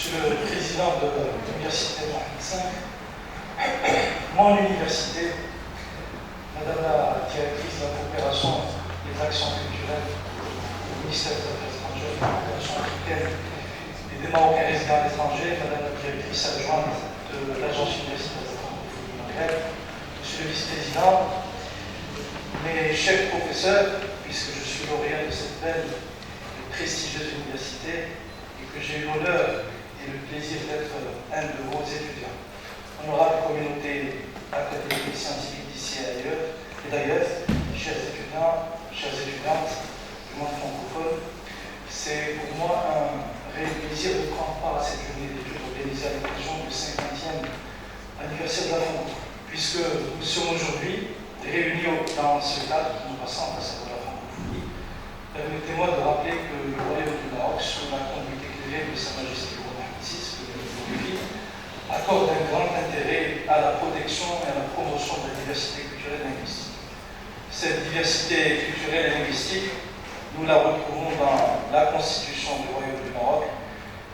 Monsieur le Président de l'Université Mohamed V, mon université, Madame la Directrice de la coopération des actions culturelles du ministère des Affaires étrangères et de la coopération africaine et des Marocains résidents à l'étranger, Madame la Directrice adjointe de l'Agence universitaire de la francophonie du Maghreb, Monsieur le Vice-président, mes chers professeurs, puisque je suis lauréat de cette belle et prestigieuse université et que j'ai eu l'honneur et le plaisir d'être un de vos étudiants. Honorable communauté académique et scientifique d'ici et d'ailleurs, chers étudiants, chères étudiantes du monde francophone, c'est pour moi un réel plaisir de prendre part à cette journée d'études organisée à l'occasion du 50e anniversaire de la francophonie, puisque nous sommes aujourd'hui réunis dans ce cadre qui nous rassemble, à savoir la francophonie. Permettez-moi de rappeler que le Royaume du Maroc, sous la conduite éclairée de Sa Majesté accorde un grand intérêt à la protection et à la promotion de la diversité culturelle et linguistique. Cette diversité culturelle et linguistique, nous la retrouvons dans la Constitution du Royaume du Maroc,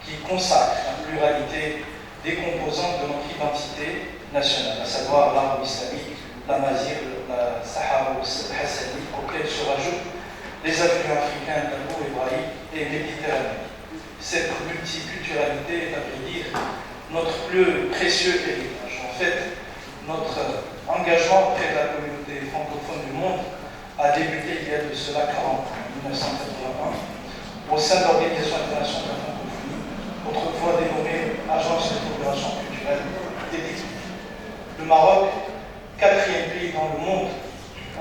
qui consacre la pluralité des composantes de notre identité nationale, à savoir l'arabe islamique, l'amazigh, la sahara hassani, auxquels se rajoutent les affluents africains d'Albo-Hébraïque et méditerranéens. Cette multiculturalité est, à vrai dire, notre plus précieux héritage. En fait, notre engagement auprès de la communauté francophone du monde a débuté il y a de cela 40 ans, en 1981, au sein de l'Organisation internationale de la francophonie, autrefois dénommée Agence de coopération culturelle dédiée. Le Maroc, quatrième pays dans le monde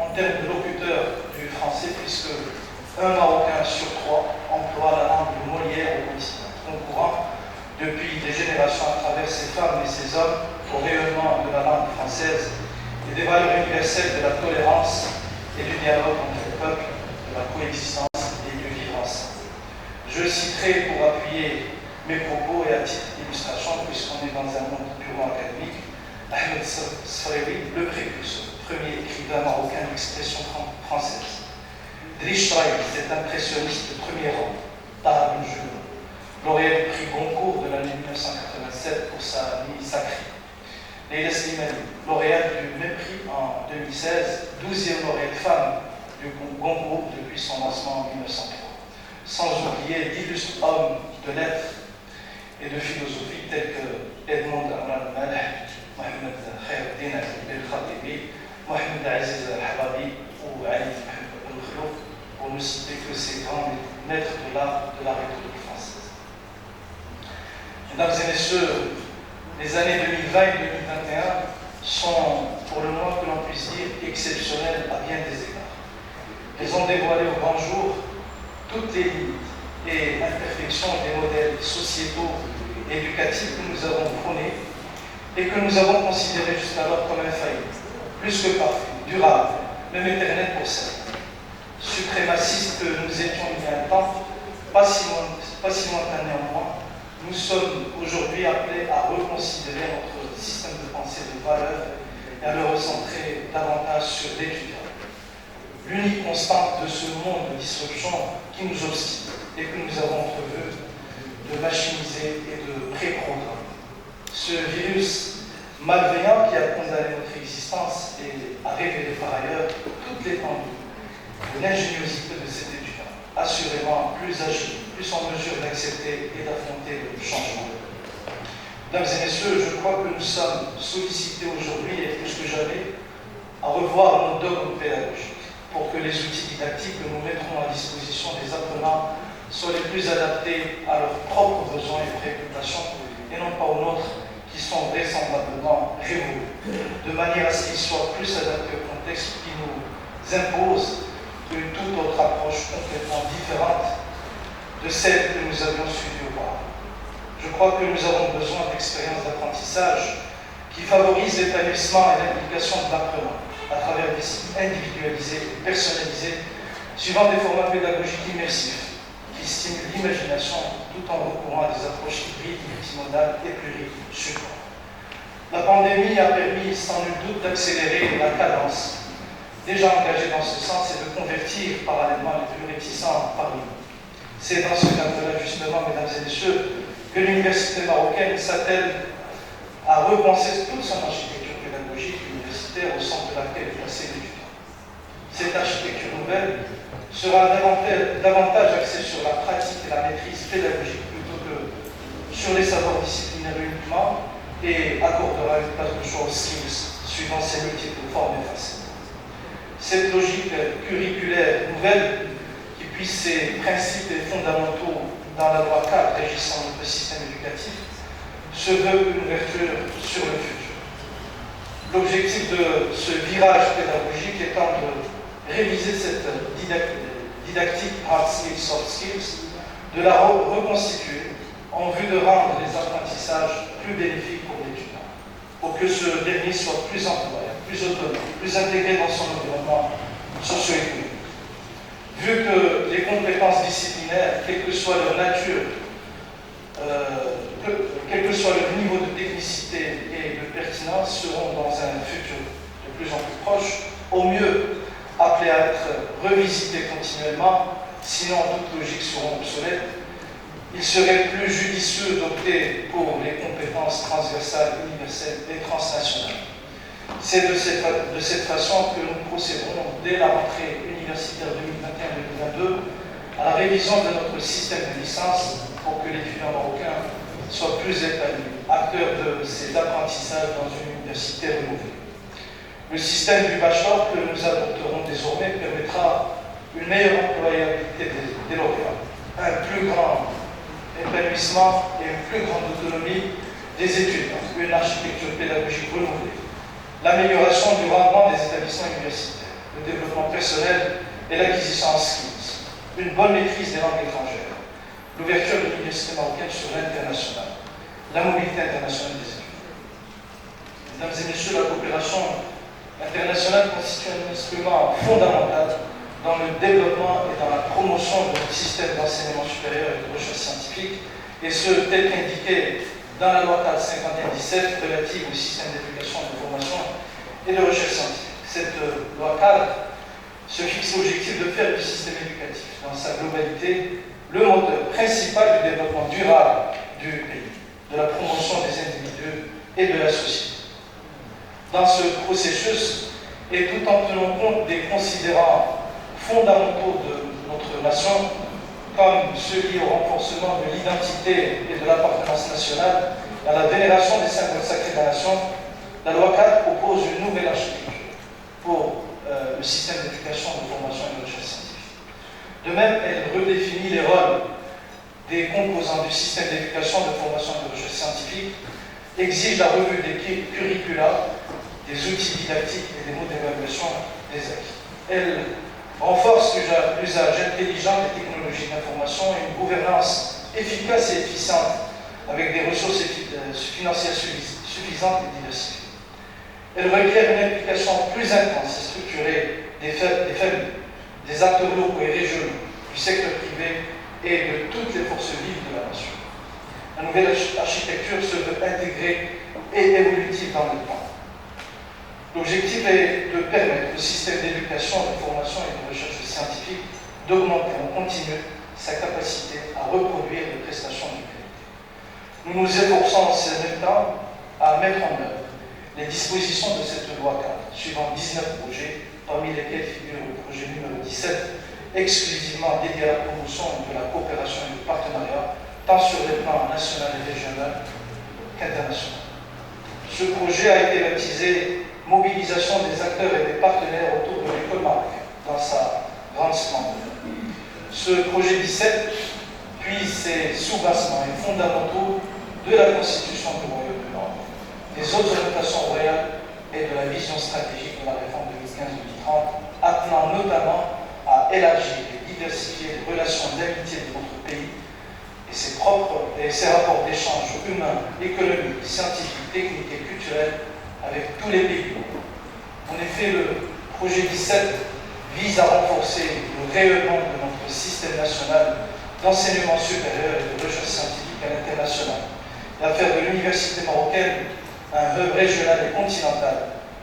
en termes de locuteurs du français, puisque un Marocain sur trois emploie la langue de Molière au quotidien, concourant depuis des générations à travers ces femmes et ces hommes au rayonnement de la langue française et des valeurs universelles de la tolérance et du dialogue entre les peuples, de la coexistence et du vivre ensemble. Je citerai pour appuyer mes propos et à titre d'illustration, puisqu'on est dans un monde purement académique, Ahmed Sfrewi, le précurseur, premier écrivain marocain d'expression française. Driss Chraï, cet impressionniste de premier rang, Tahar Ben Jelloun, lauréat du prix Goncourt de l'année 1987 pour sa nuit sacrée. Leila Slimani, lauréate du même prix en 2016, 12e lauréate femme du Goncourt depuis son lancement en 1903. Sans oublier d'illustres hommes de lettres et de philosophie tels que Edmond Al-Maleh, Mohamed Khairuddin Al-Khatibi, Mohamed Aziz Al-Hababi ou Ali Al-Khlouf, pour ne citer que ces grands maîtres de l'art de la République française. Mesdames et messieurs, les années 2020 et 2021 sont, pour le moins que l'on puisse dire, exceptionnelles à bien des égards. Elles ont dévoilé au grand jour toutes les limites et imperfections des modèles sociétaux et éducatifs que nous avons prônés et que nous avons considérés jusqu'alors comme infaillibles, plus que parfaits, durables, même éternels pour certains. Suprémacistes que nous étions il y a un temps, pas si lointain néanmoins, nous sommes aujourd'hui appelés à reconsidérer notre système de pensée de valeurs et à le recentrer davantage sur l'étudiant. L'unique constante de ce monde de disruption qui nous obstine et que nous avons entrevu de machiniser et de préprogrammer. Ce virus malveillant qui a condamné notre existence et a révélé par ailleurs toute l'étendue de l'ingéniosité de cet étudiant, assurément plus agile, plus en mesure d'accepter et d'affronter le changement. Mesdames et messieurs, je crois que nous sommes sollicités aujourd'hui, et plus que jamais, à revoir nos dogmes pédagogiques pour que les outils didactiques que nous mettrons à disposition des apprenants soient les plus adaptés à leurs propres besoins et préoccupations et non pas aux nôtres qui sont vraisemblablement révolus, de manière à ce qu'ils soient plus adaptés au contexte qui nous impose une toute autre approche complètement différente de celle que nous avions suivie auparavant. Je crois que nous avons besoin d'expériences d'apprentissage qui favorisent l'épanouissement et l'implication de l'apprenant à travers des cycles individualisés et personnalisés, suivant des formats pédagogiques immersifs qui stimulent l'imagination tout en recourant à des approches hybrides, multimodales et plurisupports. La pandémie a permis sans nul doute d'accélérer la cadence déjà engagée dans ce sens et de convertir parallèlement les plus réticents parmi nous. C'est dans ce cadre-là, justement, mesdames et messieurs, que l'université marocaine s'attelle à repenser toute son architecture pédagogique universitaire au centre de laquelle est placé l'étudiant. Cette architecture nouvelle sera davantage axée sur la pratique et la maîtrise pédagogique plutôt que sur les savoirs disciplinaires uniquement et accordera une place de choix aux skills suivant ses multiples formes et facettes. Cette logique curriculaire nouvelle qui puise ses principes et fondamentaux dans la loi cadre régissant notre système éducatif se veut une ouverture sur le futur. L'objectif de ce virage pédagogique étant de réviser cette didactique hard skills, soft skills, de la reconstituer en vue de rendre les apprentissages plus bénéfiques pour l'étudiant, pour que ce dernier soit plus employable, plus autonome, plus intégré dans son environnement socio-économique. Vu que les compétences disciplinaires, quelle que soit leur nature, quel que soit leur niveau de technicité et de pertinence, seront dans un futur de plus en plus proche, au mieux appelés à être revisitées continuellement, sinon en toute logique seront obsolètes. Il serait plus judicieux d'opter pour les compétences transversales, universelles et transnationales. C'est de cette façon que nous procéderons dès la rentrée universitaire 2021-2022 à la révision de notre système de licence pour que l'étudiant marocain soit plus épanoui, acteur de ses apprentissages dans une université renouvelée. Le système du bachelor que nous adopterons désormais permettra une meilleure employabilité des lauréats, un plus grand épanouissement et une plus grande autonomie des étudiants, une architecture pédagogique renouvelée, l'amélioration du rendement des établissements universitaires, le développement personnel et l'acquisition en skills, une bonne maîtrise des langues étrangères, l'ouverture de l'université marocaine sur l'international, la mobilité internationale des étudiants. Mesdames et messieurs, la coopération internationale constitue un instrument fondamental dans le développement et dans la promotion de notre système d'enseignement supérieur et de recherche scientifique, et ce, tel qu'indiqué dans la loi 451-17 relative au système d'éducation, de formation et de recherche scientifique. Cette loi cadre se fixe l'objectif de faire du système éducatif, dans sa globalité, le moteur principal du développement durable du pays, de la promotion des individus et de la société. Dans ce processus, et tout en tenant compte des considérants fondamentaux de notre nation, comme ceux liés au renforcement de l'identité et de l'appartenance nationale, à la vénération des symboles sacrés de la nation, la loi 4 propose une nouvelle architecture pour le système d'éducation, de formation et de recherche scientifique. De même, elle redéfinit les rôles des composants du système d'éducation, de formation et de recherche scientifique, exige la revue des curricula, des outils didactiques et des modes d'évaluation des acquis. Elle renforce l'usage intelligent des technologies d'information et une gouvernance efficace et efficiente avec des ressources financières suffisantes et diversifiées. Elle requiert une implication plus intense et structurée des familles, des acteurs locaux et régionaux, du secteur privé et de toutes les forces vives de la nation. La nouvelle architecture se veut intégrée et évolutive dans le temps. L'objectif est de permettre au système d'éducation, de formation et de recherche scientifique d'augmenter en continu sa capacité à reproduire des prestations de qualité. Nous nous efforçons en ces mêmes temps à mettre en œuvre les dispositions de cette loi cadre, suivant 19 projets, parmi lesquels figure le projet numéro 17, exclusivement dédié à la promotion de la coopération et du partenariat, tant sur les plans national et régional qu'international. Ce projet a été baptisé Mobilisation des acteurs et des partenaires autour de l'école marocaine, dans sa grande splendeur. Ce projet 17 puise ses sous-bassements et fondamentaux de la Constitution du Royaume du Nord, des autres orientations royales et de la vision stratégique de la réforme 2015-2030, appelant notamment à élargir et diversifier les relations d'amitié de notre pays et ses rapports d'échange humains, économiques, scientifiques, techniques et culturels avec tous les pays. En effet, le projet 17 vise à renforcer le rayonnement de notre système national d'enseignement supérieur et de recherche scientifique à l'international et à faire de l'université marocaine un hub régional et continental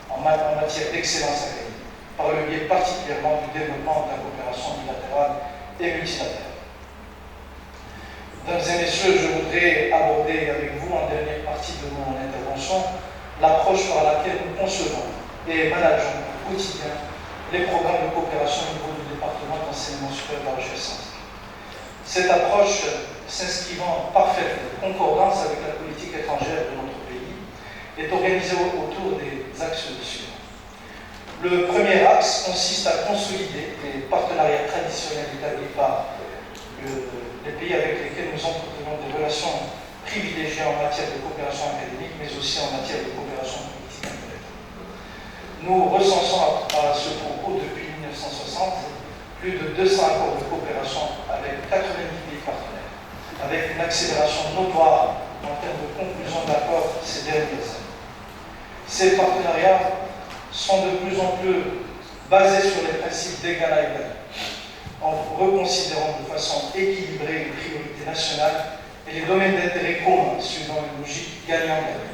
en matière d'excellence académique, par le biais particulièrement du développement de la coopération bilatérale et multilatérale. Mesdames et messieurs, je voudrais aborder avec vous en dernière partie de mon intervention l'approche par laquelle nous concevons et manageons au quotidien les programmes de coopération au niveau du département d'enseignement supérieur de la recherche scientifique. Cette approche s'inscrivant en parfaite concordance avec la politique étrangère de notre pays est organisée autour des axes suivants. Le premier axe consiste à consolider les partenariats traditionnels établis par les pays avec lesquels nous entretenons des relations privilégiées en matière de coopération académique, mais aussi en matière de coopération politique intellectuelle. Nous recensons à ce propos depuis 1960 plus de 200 accords de coopération avec 90 pays partenaires, avec une accélération notoire en termes de conclusion d'accords ces dernières années. Ces partenariats sont de plus en plus basés sur les principes d'égal à égal, en reconsidérant de façon équilibrée les priorités nationales et les domaines d'intérêt commun, suivant une logique gagnant-gagnant.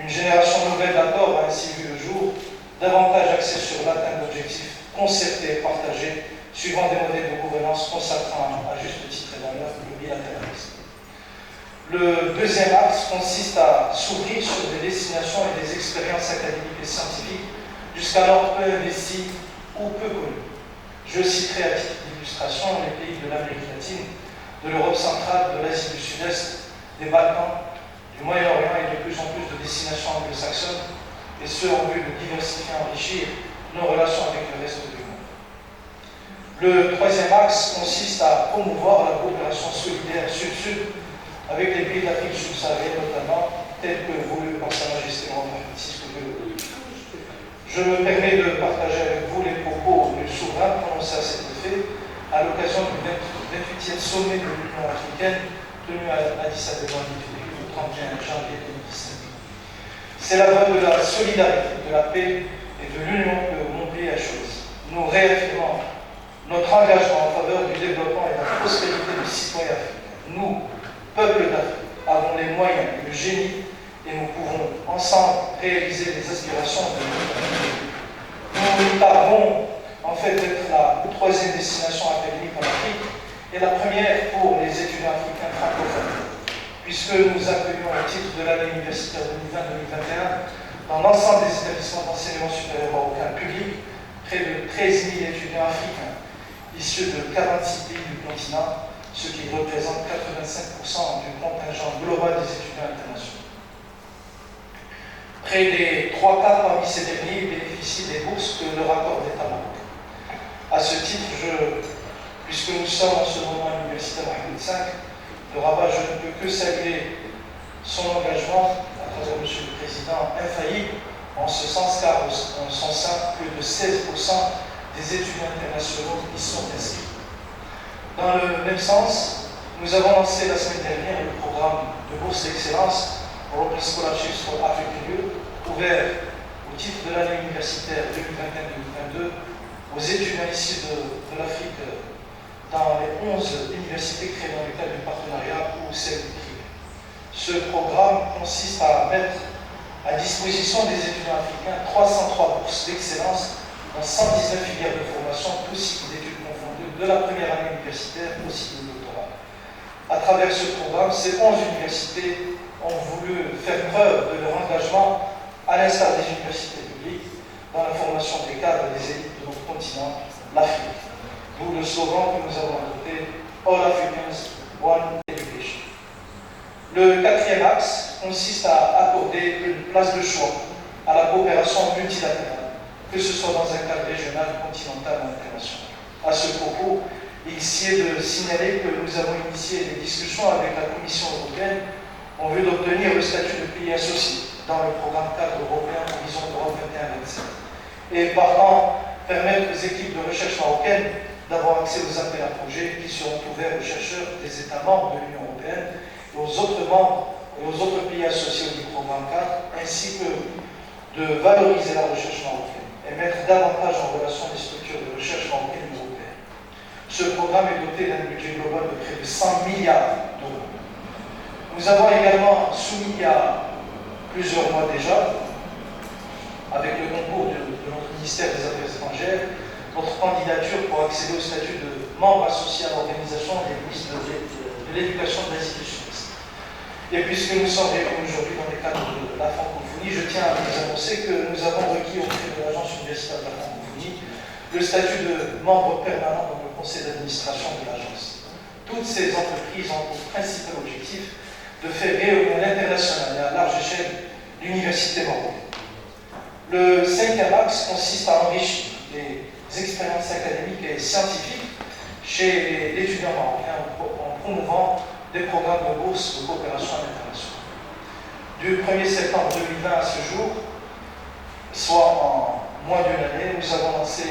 Une génération nouvelle d'accords a ainsi vu le jour, davantage axée sur l'atteinte d'objectifs concertés et partagés, suivant des modèles de gouvernance consacrant à juste titre et valeur le bilatéralisme. Le deuxième axe consiste à s'ouvrir sur des destinations et des expériences académiques et scientifiques jusqu'alors peu investies ou peu connues. Je citerai à titre d'illustration les pays de l'Amérique latine, de l'Europe centrale, de l'Asie du Sud-Est, des Balkans, du Moyen-Orient et de plus en plus de destinations anglo-saxonnes, et ce en vue de diversifier et enrichir nos relations avec le reste du monde. Le troisième axe consiste à promouvoir la coopération solidaire sud-sud avec les pays d'Afrique subsaharienne notamment, tels que voulu par Sa Majesté le roi Francisque II. Je me permets de partager avec vous les propos du souverain prononcés à cet effet à l'occasion du 28e sommet de l'Union africaine tenu à Addis Abeba en Éthiopie le 31 janvier 2017. C'est la voie de la solidarité, de la paix et de l'union que mon pays a choisi. Nous réaffirmons notre engagement en faveur du développement et de la prospérité des citoyens africains. Nous, peuple d'Afrique, avons les moyens et le génie et nous pouvons ensemble réaliser les aspirations de notre pays. Nous tardons en fait d'être la troisième destination académique en Afrique et la première pour les étudiants africains francophones, puisque nous accueillons au titre de l'année universitaire 2020-2021 dans l'ensemble des établissements d'enseignement supérieur marocain public près de 13 000 étudiants africains issus de 46 pays du continent, ce qui représente 85% du contingent global des étudiants internationaux. Près des 3 quarts parmi ces derniers bénéficient des bourses que leur accorde l'État marocain. À ce titre, puisque nous sommes en ce moment à l'Université Mohamed V, le Rabat, je ne peux que saluer son engagement, à travers M. le Président, infaillible, en ce sens, car en son sein, plus de 16% des étudiants internationaux y sont inscrits. Dans le même sens, nous avons lancé la semaine dernière le programme de bourse d'excellence European Scholarships for African Youth, ouvert au titre de l'année universitaire 2021-2022 aux étudiants issus de l'Afrique dans les 11 universités créées dans le cadre du partenariat ou celles privées. Ce programme consiste à mettre à disposition des étudiants africains 303 bourses d'excellence dans 119 filières de formation, tous cycles d'études confondus, de la première année universitaire au cycle de doctorat. À travers ce programme, ces 11 universités ont voulu faire preuve de leur engagement, à l'instar des universités publiques, dans la formation des cadres et des élites de notre continent, l'Afrique. D'où le slogan que nous avons adopté, All Africans, One Education. Le quatrième axe consiste à accorder une place de choix à la coopération multilatérale, que ce soit dans un cadre régional, continental ou international. À ce propos, il s'y est de signaler que nous avons initié des discussions avec la Commission européenne en vue d'obtenir le statut de pays associé dans le programme cadre européen Horizon Europe 21-27 et partant permettre aux équipes de recherche marocaines d'avoir accès aux appels à projets qui seront ouverts aux chercheurs des États membres de l'Union européenne et aux autres membres et aux autres pays associés au programme cadre, ainsi que de valoriser la recherche marocaine et mettre davantage en relation les structures de recherche marocaines et européennes. Ce programme est doté d'un budget global de près de 100 milliards d'euros. Nous avons également soumis il y a plusieurs mois déjà, avec le concours de notre ministère des Affaires étrangères, notre candidature pour accéder au statut de membre associé à l'organisation des ministres de de l'éducation de l'institutionnalisme. Et puisque nous sommes réunis aujourd'hui dans le cadre de la francophonie, je tiens à vous annoncer que nous avons requis auprès de l'Agence universitaire de la francophonie le statut de membre permanent dans le conseil d'administration de l'agence. Toutes ces entreprises ont pour principal objectif de faire rayonner à l'international et à large échelle l'université marocaine. Le 5e axe consiste à enrichir les expériences académiques et scientifiques chez l'étudiant marocain en promouvant des programmes de bourse de coopération internationale. Du 1er septembre 2020 à ce jour, soit en moins d'une année, nous avons lancé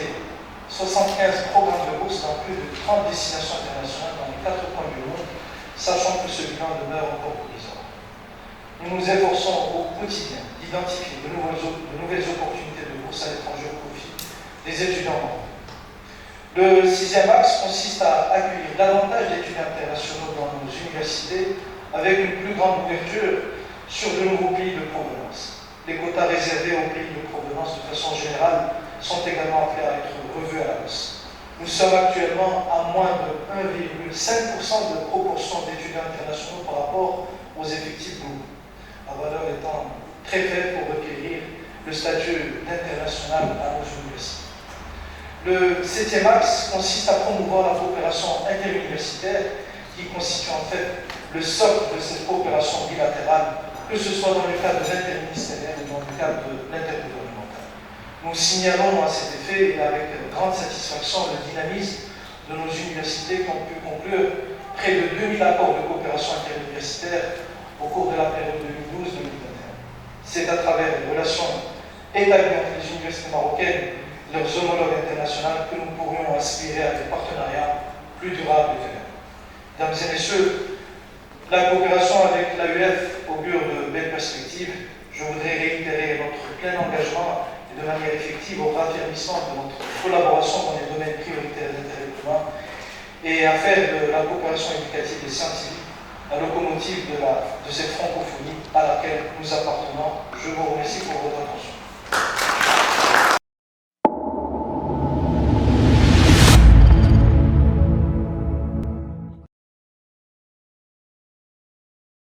75 programmes de bourse dans plus de 30 destinations internationales dans les 4 coins du monde, sachant que ce bilan demeure encore provisoire. Nous nous efforçons au quotidien d'identifier de nouvelles opportunités de bourse à l'étranger au profit des étudiants. Le 6e axe consiste à accueillir davantage d'étudiants internationaux dans nos universités avec une plus grande ouverture sur de nouveaux pays de provenance. Les quotas réservés aux pays de provenance de façon générale sont également appelés à être revus à la hausse. Nous sommes actuellement à moins de 1,5% de proportion d'étudiants internationaux par rapport aux effectifs globaux, la valeur étant très faible pour requérir le statut d'international à nos universités. Le 7e axe consiste à promouvoir la coopération interuniversitaire qui constitue en fait le socle de cette coopération bilatérale, que ce soit dans le cadre de l'interministériel ou dans le cadre de l'intergouvernemental. Nous signalons à cet effet et avec grande satisfaction le dynamisme de nos universités qui ont pu conclure près de 2000 accords de coopération interuniversitaire au cours de la période 2012-2021. C'est à travers les relations établies entre les universités marocaines et leurs homologues internationaux que nous pourrions aspirer à des partenariats plus durables et verts. Mesdames et messieurs, la coopération avec l'AUF augure de belles perspectives. Je voudrais réitérer notre plein engagement et de manière effective au raffermissement de notre collaboration dans les domaines prioritaires d'intérêt commun et à faire de la coopération éducative et scientifique la locomotive de cette francophonie à laquelle nous appartenons. Je vous remercie pour votre attention.